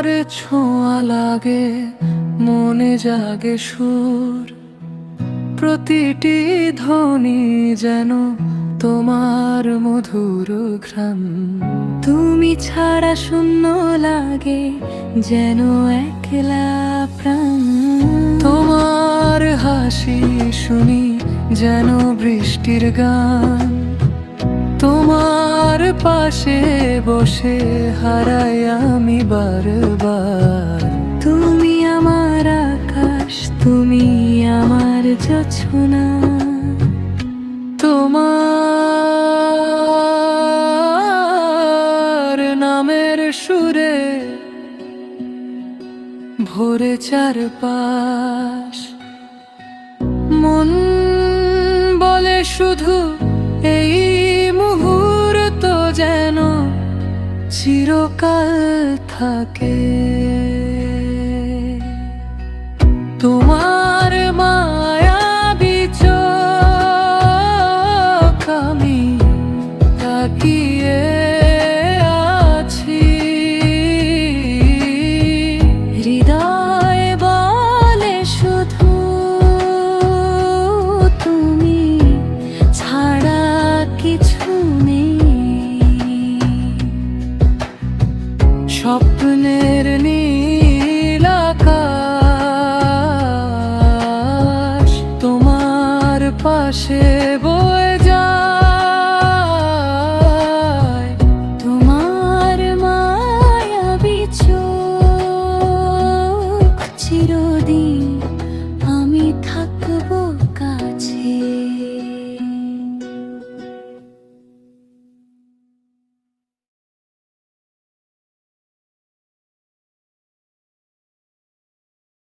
তোমার ছোঁয়া লাগে, মনে জাগে সুর, প্রতিটি ধ্বনি যেন তোমার মধুর ঘ্রাণ। তুমি ছাড়া শূন্য লাগে, যেন একলা প্রাণ। তোমার হাসি শুনি যেন বৃষ্টির গান, তোমার পাশে বসে হারাই আমি বারবার। তুমি আমার আকাশ, তুমি আমার জোছনা। তোমার নামের সুরে ভোরে চারপাশ, মন বলে শুধু এই মুহূর্ত যেন চিরকাল থাকে। তোমার মায়াবী চোখ আমি তাকিয়ে আছি, হৃদয় বলে শুধু তুমি ছাড়া কিছু নেই। স্বপ্নের নীল